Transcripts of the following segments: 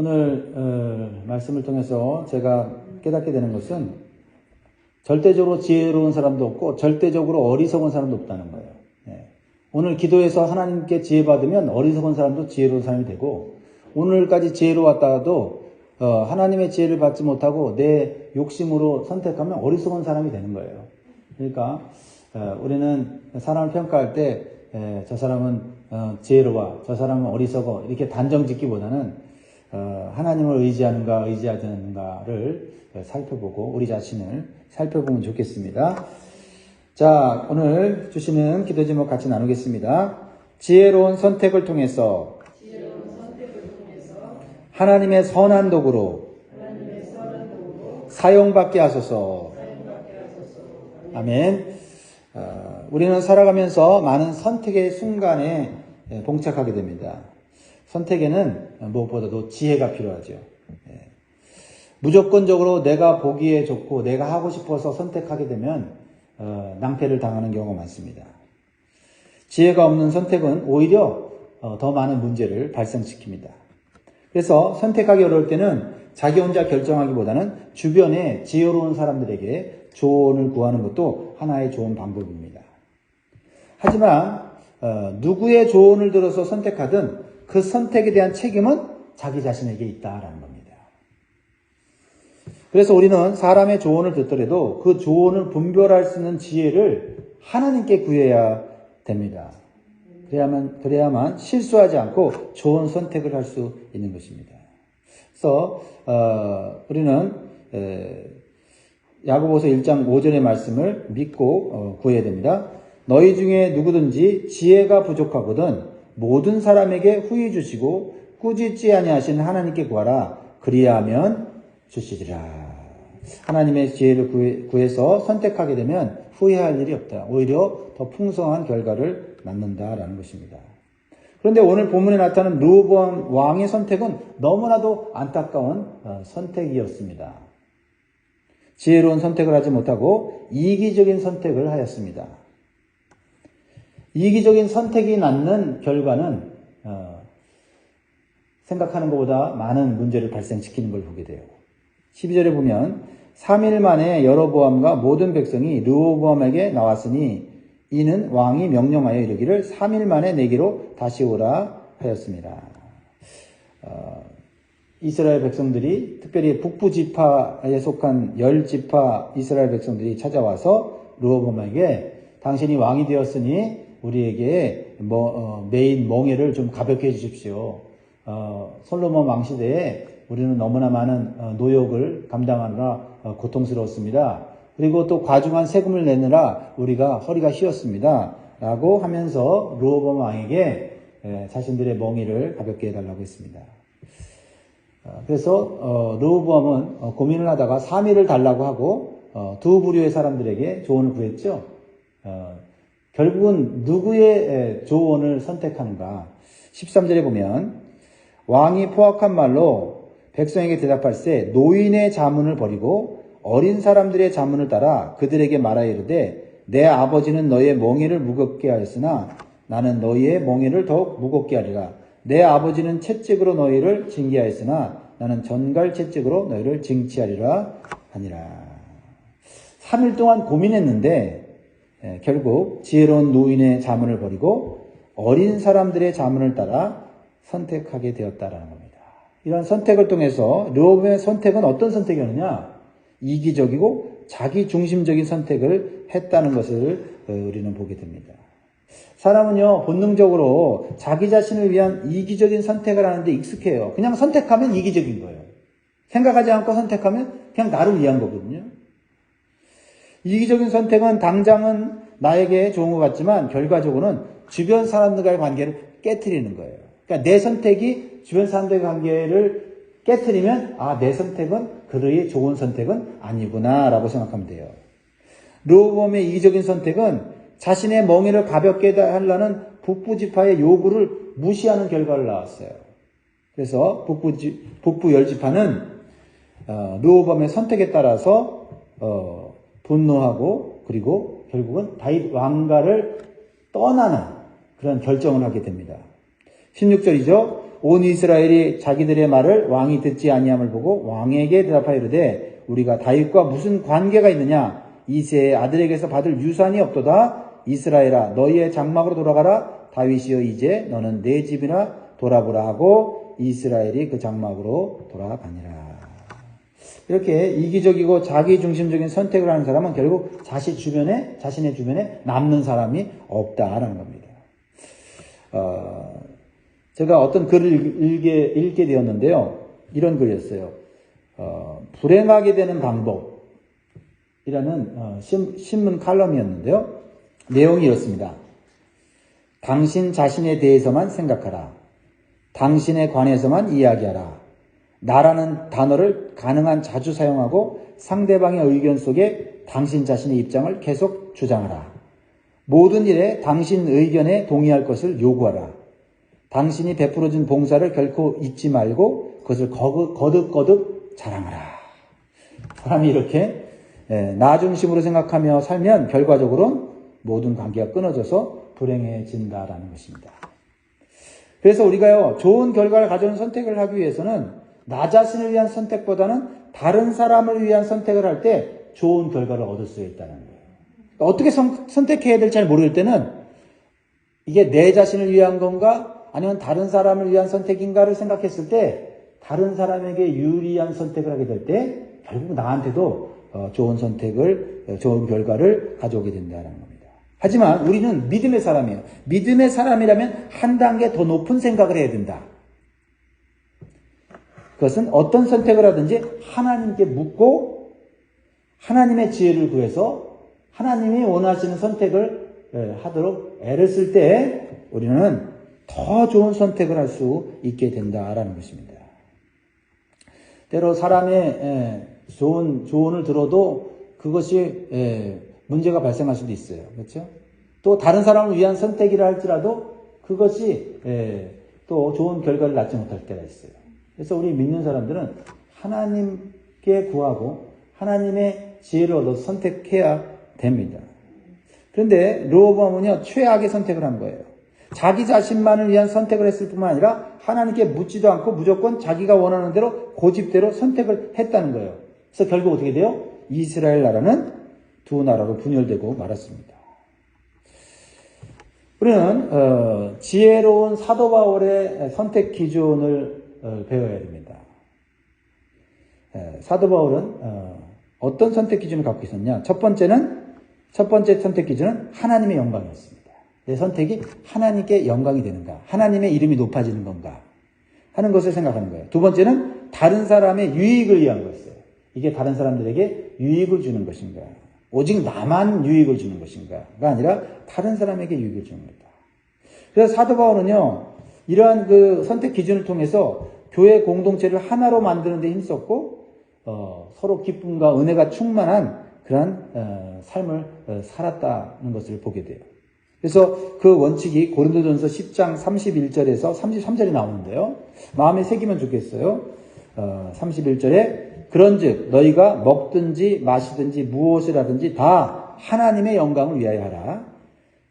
오늘 말씀을 통해서 제가 깨닫게 되는 것은 절대적으로 지혜로운 사람도 없고 절대적으로 어리석은 사람도 없다는 거예요. 오늘 기도해서 하나님께 지혜 받으면 어리석은 사람도 지혜로운 사람이 되고, 오늘까지 지혜로웠다가도 하나님의 지혜를 받지 못하고 내 욕심으로 선택하면 어리석은 사람이 되는 거예요. 그러니까 우리는 사람을 평가할 때 저 사람은 지혜로워, 저 사람은 어리석어, 이렇게 단정 짓기보다는 하나님을 의지하는가 의지하지 않는가를 살펴보고 우리 자신을 살펴보면 좋겠습니다. 자, 오늘 주시는 기도 제목 같이 나누겠습니다. 지혜로운 선택을 통해서 하나님의 선한 도구로 사용받게 하소서. 아멘. 우리는 살아가면서 많은 선택의 순간에 봉착하게 됩니다. 선택에는 무엇보다도 지혜가 필요하죠. 무조건적으로 내가 보기에 좋고 내가 하고 싶어서 선택하게 되면 낭패를 당하는 경우가 많습니다. 지혜가 없는 선택은 오히려 더 많은 문제를 발생시킵니다. 그래서 선택하기 어려울 때는 자기 혼자 결정하기보다는 주변에 지혜로운 사람들에게 조언을 구하는 것도 하나의 좋은 방법입니다. 하지만 누구의 조언을 들어서 선택하든 그 선택에 대한 책임은 자기 자신에게 있다라는 겁니다. 그래서 우리는 사람의 조언을 듣더라도 그 조언을 분별할 수 있는 지혜를 하나님께 구해야 됩니다. 그래야만 실수하지 않고 좋은 선택을 할 수 있는 것입니다. 그래서 우리는 야고보서 1장 5절의 말씀을 믿고 구해야 됩니다. 너희 중에 누구든지 지혜가 부족하거든 모든 사람에게 후히 주시고 꾸짖지 아니하시는 하나님께 구하라. 그리하면 주시리라. 하나님의 지혜를 구해서 선택하게 되면 후회할 일이 없다. 오히려 더 풍성한 결과를 낳는다라는 것입니다. 그런데 오늘 본문에 나타나는 르호보암 왕의 선택은 너무나도 안타까운 선택이었습니다. 지혜로운 선택을 하지 못하고 이기적인 선택을 하였습니다. 이기적인 선택이 낳는 결과는 생각하는 것보다 많은 문제를 발생시키는 걸 보게 돼요. 12절에 보면 3일 만에 여로보암과 모든 백성이 르호보암에게 나왔으니 이는 왕이 명령하여 이르기를 3일 만에 내게로 다시 오라 하였습니다. 이스라엘 백성들이 특별히 북부 지파에 속한 10지파 이스라엘 백성들이 찾아와서 르호보암에게 당신이 왕이 되었으니 우리에게 메인 멍에를 좀 가볍게 해주십시오. 솔로몬 왕 시대에 우리는 너무나 많은 노역을 감당하느라 고통스러웠습니다. 그리고 또 과중한 세금을 내느라 우리가 허리가 휘었습니다. 라고 하면서 르호보암 왕에게 자신들의 멍에를 가볍게 해달라고 했습니다. 그래서 르호보암은 고민을 하다가 3일을 달라고 하고 두 부류의 사람들에게 조언을 구했죠. 결국은 누구의 조언을 선택하는가? 13절에 보면 왕이 포악한 말로 백성에게 대답할세 노인의 자문을 버리고 어린 사람들의 자문을 따라 그들에게 말하여 이르되 내 아버지는 너희의 멍에를 무겁게 하였으나 나는 너희의 멍에를 더욱 무겁게 하리라. 내 아버지는 채찍으로 너희를 징계하였으나 나는 전갈 채찍으로 너희를 징치하리라 하니라. 3일 동안 고민했는데 결국 지혜로운 노인의 자문을 버리고 어린 사람들의 자문을 따라 선택하게 되었다라는 겁니다. 이런 선택을 통해서 르호보암의 선택은 어떤 선택이었느냐? 이기적이고 자기중심적인 선택을 했다는 것을 우리는 보게 됩니다. 사람은요, 본능적으로 자기 자신을 위한 이기적인 선택을 하는데 익숙해요. 그냥 선택하면 이기적인 거예요. 생각하지 않고 선택하면 그냥 나를 위한 거거든요. 이기적인 선택은 당장은 나에게 좋은 것 같지만 결과적으로는 주변 사람들과의 관계를 깨트리는 거예요. 그러니까 내 선택이 주변 사람들의 관계를 깨트리면 내 선택은 그의 좋은 선택은 아니구나 라고 생각하면 돼요. 르호보암의 이기적인 선택은 자신의 멍에를 가볍게 하려는 북부 지파의 요구를 무시하는 결과를 낳았어요. 그래서 북부 10지파는 르호보암의 선택에 따라서 분노하고 그리고 결국은 다윗 왕가를 떠나는 그런 결정을 하게 됩니다. 16절이죠. 온 이스라엘이 자기들의 말을 왕이 듣지 아니함을 보고 왕에게 대답하여 이르되 우리가 다윗과 무슨 관계가 있느냐? 이새의 아들에게서 받을 유산이 없도다. 이스라엘아 너희의 장막으로 돌아가라. 다윗이여 이제 너는 내 집이나 돌아보라 하고 이스라엘이 그 장막으로 돌아가니라. 이렇게 이기적이고 자기중심적인 선택을 하는 사람은 결국 자신의 주변에 남는 사람이 없다라는 겁니다. 제가 어떤 글을 읽게 되었는데요. 이런 글이었어요. 불행하게 되는 방법이라는 신문 칼럼이었는데요. 내용이 이렇습니다. 당신 자신에 대해서만 생각하라. 당신에 관해서만 이야기하라. 나라는 단어를 가능한 자주 사용하고 상대방의 의견 속에 당신 자신의 입장을 계속 주장하라. 모든 일에 당신 의견에 동의할 것을 요구하라. 당신이 베풀어준 봉사를 결코 잊지 말고 그것을 거듭거듭 자랑하라. 사람이 이렇게 나 중심으로 생각하며 살면 결과적으로는 모든 관계가 끊어져서 불행해진다라는 것입니다. 그래서 우리가요, 좋은 결과를 가져오는 선택을 하기 위해서는 나 자신을 위한 선택보다는 다른 사람을 위한 선택을 할 때 좋은 결과를 얻을 수 있다는 거예요. 어떻게 선택해야 될지 잘 모를 때는 이게 내 자신을 위한 건가 아니면 다른 사람을 위한 선택인가를 생각했을 때 다른 사람에게 유리한 선택을 하게 될 때 결국 나한테도 좋은 결과를 가져오게 된다는 겁니다. 하지만 우리는 믿음의 사람이에요. 믿음의 사람이라면 한 단계 더 높은 생각을 해야 된다. 그것은 어떤 선택을 하든지 하나님께 묻고 하나님의 지혜를 구해서 하나님이 원하시는 선택을 하도록 애를 쓸 때 우리는 더 좋은 선택을 할 수 있게 된다라는 것입니다. 때로 사람의 조언을 들어도 그것이 문제가 발생할 수도 있어요. 그렇죠? 또 다른 사람을 위한 선택이라 할지라도 그것이 또 좋은 결과를 낳지 못할 때가 있어요. 그래서 우리 믿는 사람들은 하나님께 구하고 하나님의 지혜를 얻어서 선택해야 됩니다. 그런데 르호보암은요, 최악의 선택을 한 거예요. 자기 자신만을 위한 선택을 했을 뿐만 아니라 하나님께 묻지도 않고 무조건 자기가 원하는 대로 고집대로 선택을 했다는 거예요. 그래서 결국 어떻게 돼요? 이스라엘 나라는 두 나라로 분열되고 말았습니다. 우리는 지혜로운 사도 바울의 선택 기준을 배워야 됩니다. 사도 바울은 어떤 선택 기준을 갖고 있었냐? 첫 번째 선택 기준은 하나님의 영광이었습니다. 내 선택이 하나님께 영광이 되는가? 하나님의 이름이 높아지는 건가? 하는 것을 생각하는 거예요. 두 번째는 다른 사람의 유익을 위한 거였어요. 이게 다른 사람들에게 유익을 주는 것인가? 오직 나만 유익을 주는 것인가가 아니라 다른 사람에게 유익을 주는 거다. 그래서 사도 바울은요, 이러한 그 선택 기준을 통해서 교회 공동체를 하나로 만드는 데 힘썼고 서로 기쁨과 은혜가 충만한 그러한 삶을 살았다는 것을 보게 돼요. 그래서 그 원칙이 고린도전서 10장 31절에서 33절이 나오는데요. 마음에 새기면 좋겠어요. 31절에 그런즉 너희가 먹든지 마시든지 무엇을 하든지 다 하나님의 영광을 위하여 하라.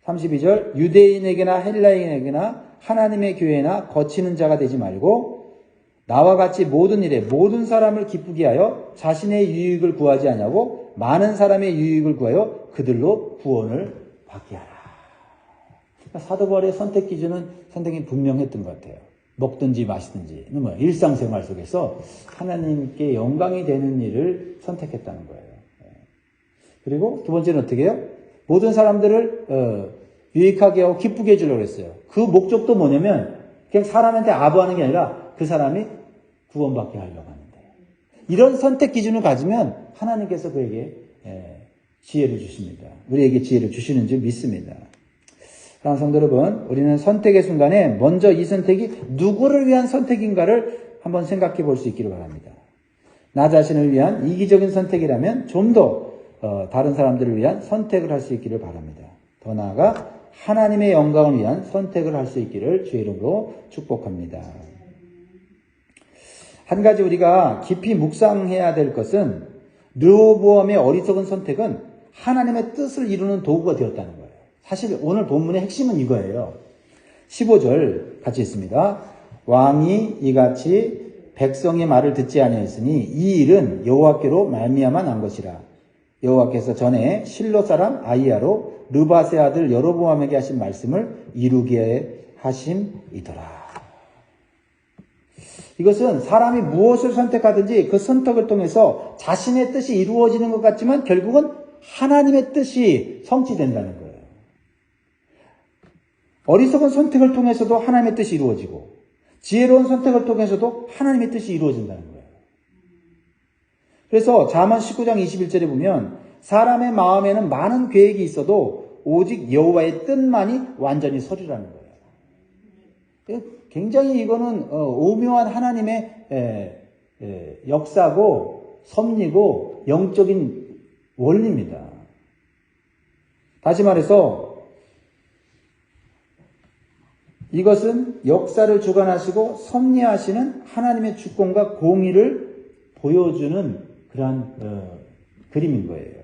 32절 유대인에게나 헬라인에게나 하나님의 교회나 거치는 자가 되지 말고 나와 같이 모든 일에 모든 사람을 기쁘게 하여 자신의 유익을 구하지 아니하고 많은 사람의 유익을 구하여 그들로 구원을 받게 하라. 그러니까 사도 바울의 선택 기준은 상당히 분명했던 것 같아요. 먹든지 마시든지 일상생활 속에서 하나님께 영광이 되는 일을 선택했다는 거예요. 그리고 두 번째는 어떻게 해요? 모든 사람들을 유익하게 하고 기쁘게 해주려고 했어요. 그 목적도 뭐냐면 그냥 사람한테 아부하는 게 아니라 그 사람이 구원받게 하려고 하는데, 이런 선택 기준을 가지면 하나님께서 그에게 지혜를 주십니다. 우리에게 지혜를 주시는 줄 믿습니다. 사랑하는 성도 여러분, 우리는 선택의 순간에 먼저 이 선택이 누구를 위한 선택인가를 한번 생각해 볼 수 있기를 바랍니다. 나 자신을 위한 이기적인 선택이라면 좀 더 다른 사람들을 위한 선택을 할 수 있기를 바랍니다. 더 나아가 하나님의 영광을 위한 선택을 할 수 있기를 주의 이름으로 축복합니다. 한 가지 우리가 깊이 묵상해야 될 것은 르호보암의 어리석은 선택은 하나님의 뜻을 이루는 도구가 되었다는 거예요. 사실 오늘 본문의 핵심은 이거예요. 15절 같이 있습니다. 왕이 이같이 백성의 말을 듣지 아니하였으니 이 일은 여호와께로 말미암아 난 것이라. 여호와께서 전에 실로 사람 아히야로 르밧의 아들 여로보암에게 하신 말씀을 이루게 하심이더라. 이것은 사람이 무엇을 선택하든지 그 선택을 통해서 자신의 뜻이 이루어지는 것 같지만 결국은 하나님의 뜻이 성취된다는 거예요. 어리석은 선택을 통해서도 하나님의 뜻이 이루어지고 지혜로운 선택을 통해서도 하나님의 뜻이 이루어진다는 거예요. 그래서 잠언 19장 21절에 보면 사람의 마음에는 많은 계획이 있어도 오직 여호와의 뜻만이 완전히 서리라는 거예요. 굉장히 이거는 오묘한 하나님의 역사고 섭리고 영적인 원리입니다. 다시 말해서 이것은 역사를 주관하시고 섭리하시는 하나님의 주권과 공의를 보여주는 그러한 그림인 거예요.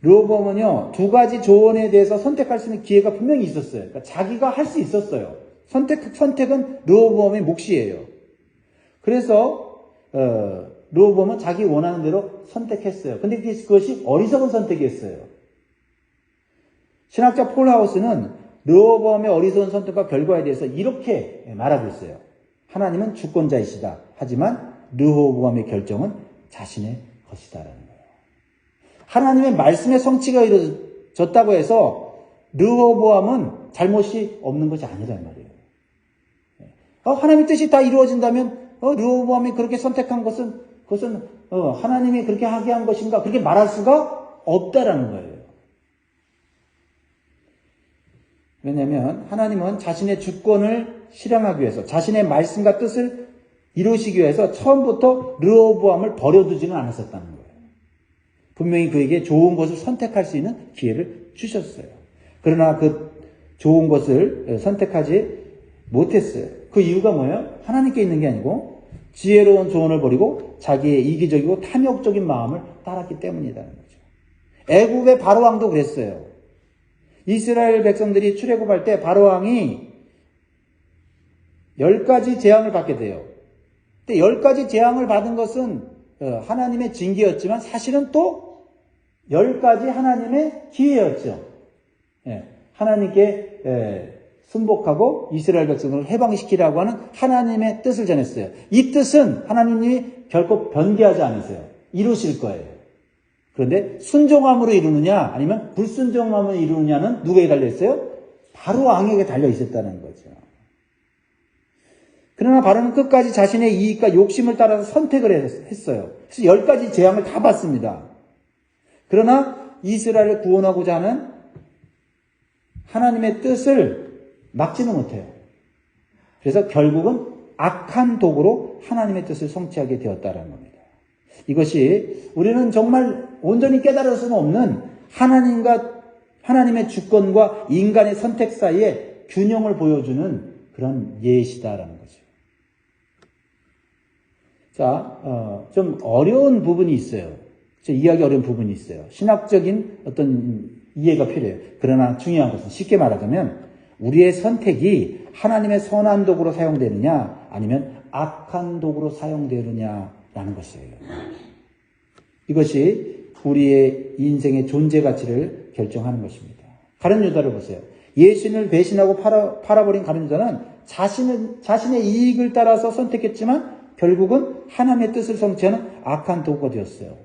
르호보암은요, 두 가지 조언에 대해서 선택할 수 있는 기회가 분명히 있었어요. 그러니까 자기가 할 수 있었어요. 선택은 르호보암의 몫이에요. 그래서 르호보암은 자기 원하는 대로 선택했어요. 근데 그것이 어리석은 선택이었어요. 신학자 폴 하우스는 르호보암의 어리석은 선택과 결과에 대해서 이렇게 말하고 있어요. 하나님은 주권자이시다. 하지만 르호보암의 결정은 자신의 것이다라는 거예요. 하나님의 말씀의 성취가 이루어졌다고 해서 르호보암은 잘못이 없는 것이 아니란 말이에요. 하나님의 뜻이 다 이루어진다면 르호보암이 그렇게 선택한 것은 그것은 하나님이 그렇게 하게 한 것인가 그렇게 말할 수가 없다라는 거예요. 왜냐하면 하나님은 자신의 주권을 실행하기 위해서 자신의 말씀과 뜻을 이루시기 위해서 처음부터 르호보암을 버려두지는 않았었다는 거예요. 분명히 그에게 좋은 것을 선택할 수 있는 기회를 주셨어요. 그러나 그 좋은 것을 선택하지 못했어요. 그 이유가 뭐예요? 하나님께 있는 게 아니고 지혜로운 조언을 버리고 자기의 이기적이고 탐욕적인 마음을 따랐기 때문이라는 거죠. 애굽의 바로왕도 그랬어요. 이스라엘 백성들이 출애굽할 때 바로왕이 10가지 재앙을 받게 돼요. 근데 10가지 재앙을 받은 것은 하나님의 징계였지만 사실은 또 10가지 하나님의 기회였죠. 하나님께 순복하고 이스라엘 백성을 해방시키라고 하는 하나님의 뜻을 전했어요. 이 뜻은 하나님이 결코 변개하지 않으세요. 이루실 거예요. 그런데 순종함으로 이루느냐 아니면 불순종함으로 이루느냐는 누구에게 달려있어요? 바로 왕에게 달려있었다는 거죠. 그러나 바로는 끝까지 자신의 이익과 욕심을 따라서 선택을 했어요. 그래서 10가지 재앙을 다 받습니다. 그러나 이스라엘을 구원하고자 하는 하나님의 뜻을 막지는 못해요. 그래서 결국은 악한 도구로 하나님의 뜻을 성취하게 되었다는 겁니다. 이것이 우리는 정말 온전히 깨달을 수는 없는 하나님의 주권과 인간의 선택 사이에 균형을 보여주는 그런 예시다라는 거죠. 자, 좀 어려운 부분이 있어요. 이해하기 어려운 부분이 있어요. 신학적인 어떤 이해가 필요해요. 그러나 중요한 것은 쉽게 말하자면 우리의 선택이 하나님의 선한 도구로 사용되느냐 아니면 악한 도구로 사용되느냐라는 것이에요. 이것이 우리의 인생의 존재 가치를 결정하는 것입니다. 가룟 유다를 보세요. 예수님을 배신하고 팔아버린 가룟 유다는 자신의 이익을 따라서 선택했지만 결국은 하나님의 뜻을 성취하는 악한 도구가 되었어요.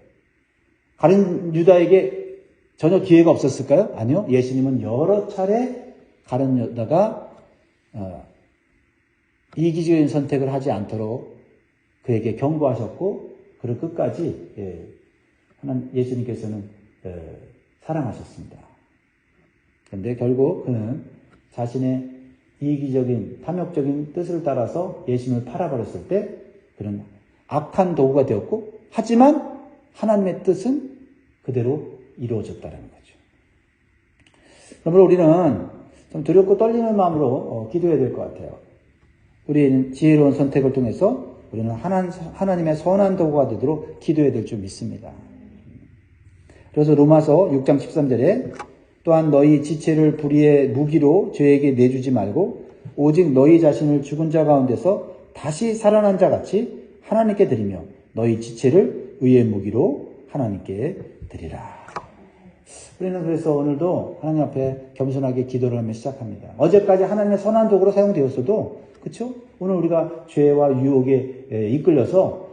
가룟 유다에게 전혀 기회가 없었을까요? 아니요. 예수님은 여러 차례 가룟 유다가 이기적인 선택을 하지 않도록 그에게 경고하셨고 그를 끝까지 예수님께서는 사랑하셨습니다. 그런데 결국 그는 자신의 이기적인 탐욕적인 뜻을 따라서 예수님을 팔아버렸을 때 그는 악한 도구가 되었고 하지만 하나님의 뜻은 그대로 이루어졌다는 거죠. 그러므로 우리는 좀 두렵고 떨리는 마음으로 기도해야 될 것 같아요. 우리는 지혜로운 선택을 통해서 우리는 하나님의 선한 도구가 되도록 기도해야 될 줄 믿습니다. 그래서 로마서 6장 13절에 또한 너희 지체를 불의의 무기로 죄에게 내주지 말고 오직 너희 자신을 죽은 자 가운데서 다시 살아난 자 같이 하나님께 드리며 너희 지체를 의의 무기로 하나님께 드리라. 우리는 그래서 오늘도 하나님 앞에 겸손하게 기도를 하며 시작합니다. 어제까지 하나님의 선한 도구로 사용되었어도, 그쵸? 오늘 우리가 죄와 유혹에 이끌려서,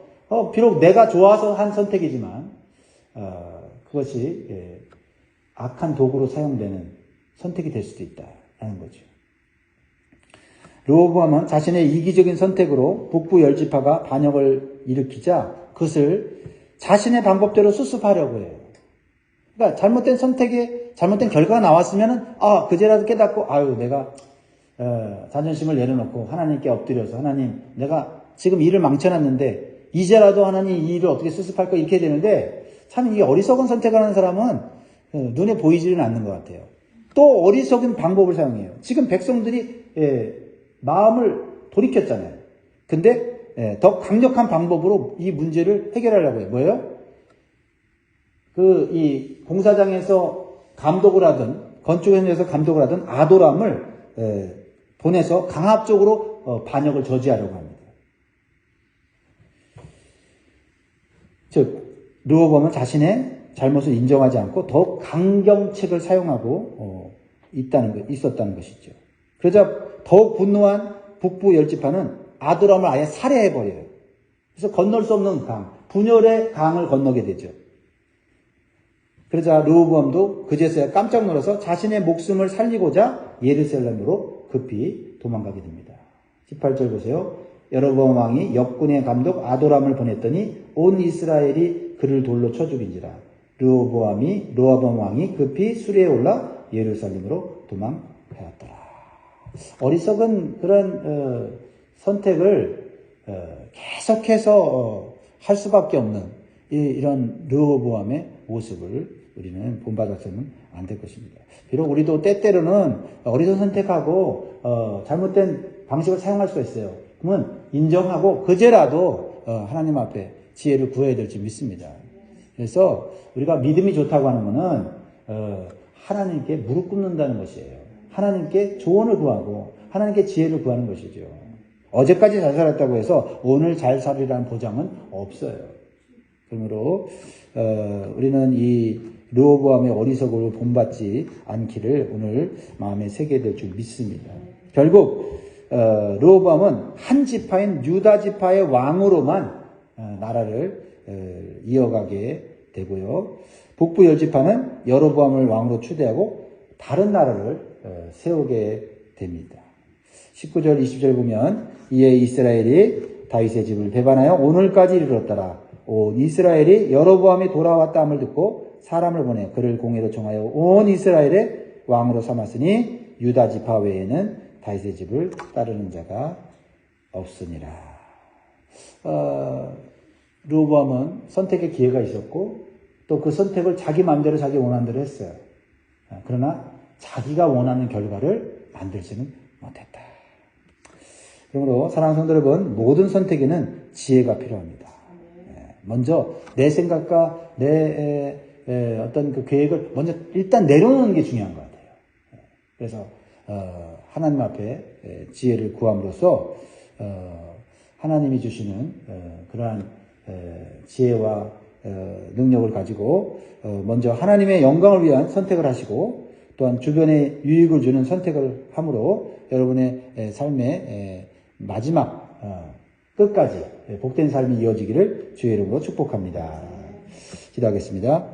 비록 내가 좋아서 한 선택이지만, 그것이 악한 도구로 사용되는 선택이 될 수도 있다라는 거죠. 르호보암은 자신의 이기적인 선택으로 북부 열 지파가 반역을 일으키자 그것을 자신의 방법대로 수습하려고 해요. 그러니까 잘못된 선택에 잘못된 결과가 나왔으면은 그제라도 깨닫고 내가 자존심을 내려놓고 하나님께 엎드려서 하나님 내가 지금 일을 망쳐놨는데 이제라도 하나님 이 일을 어떻게 수습할까 이렇게 되는데 참 이게 어리석은 선택을 하는 사람은 눈에 보이지는 않는 것 같아요. 또 어리석은 방법을 사용해요. 지금 백성들이 마음을 돌이켰잖아요. 근데 더 강력한 방법으로 이 문제를 해결하려고 해요. 뭐예요? 이 공사장에서 감독을 하든 건축 현장에서 감독을 하든 아도람을 보내서 강압적으로 반역을 저지하려고 합니다. 즉 르호보암은 자신의 잘못을 인정하지 않고 더 강경책을 사용하고 있었다는 것이죠. 그러자 더욱 분노한 북부 열 지파는 아도람을 아예 살해해버려요. 그래서 건널 수 없는 강, 분열의 강을 건너게 되죠. 그러자 르호보암도 그제서야 깜짝 놀라서 자신의 목숨을 살리고자 예루살렘으로 급히 도망가게 됩니다. 18절 보세요. 여로보암 왕이 역군의 감독 아도람을 보냈더니 온 이스라엘이 그를 돌로 쳐 죽인지라. 르호보암 왕이 급히 수리에 올라 예루살렘으로 도망하였더라. 어리석은 그런 선택을 계속해서 할 수밖에 없는 이런 르호보암의 모습을 우리는 본받아서는 안 될 것입니다. 비록 우리도 때때로는 어리석은 선택하고 잘못된 방식을 사용할 수가 있어요. 그러면 인정하고 그제라도 하나님 앞에 지혜를 구해야 될지 믿습니다. 그래서 우리가 믿음이 좋다고 하는 것은 하나님께 무릎 꿇는다는 것이에요. 하나님께 조언을 구하고 하나님께 지혜를 구하는 것이죠. 어제까지 잘 살았다고 해서 오늘 잘 살리라는 보장은 없어요. 그러므로 우리는 이 르호보암의 어리석음을 본받지 않기를 오늘 마음에 새겨야 될 줄 믿습니다. 결국 르호보암은 한 지파인 유다 지파의 왕으로만 나라를 이어가게 되고요. 북부 열 지파는 여로보암을 왕으로 추대하고 다른 나라를 세우게 됩니다. 19절 20절 보면 이에 이스라엘이 다윗의 집을 배반하여 오늘까지 이르렀더라. 온 이스라엘이 여로보암이 돌아왔다함을 듣고 사람을 보내 그를 공회로 정하여 온 이스라엘의 왕으로 삼았으니 유다 지파 외에는 다윗의 집을 따르는 자가 없으니라. 르호보암은 선택의 기회가 있었고 또 그 선택을 자기 마음대로 자기 원하는 대로 했어요. 그러나 자기가 원하는 결과를 만들지는 못했다. 그러므로 사랑하는 성도 여러분, 모든 선택에는 지혜가 필요합니다. 먼저 내 생각과 내 어떤 그 계획을 먼저 일단 내려놓는 게 중요한 것 같아요. 그래서 하나님 앞에 지혜를 구함으로써 하나님이 주시는 그러한 지혜와 능력을 가지고 먼저 하나님의 영광을 위한 선택을 하시고 또한 주변에 유익을 주는 선택을 함으로 여러분의 삶의 마지막 끝까지 복된 삶이 이어지기를 주의 이름으로 축복합니다. 기도하겠습니다.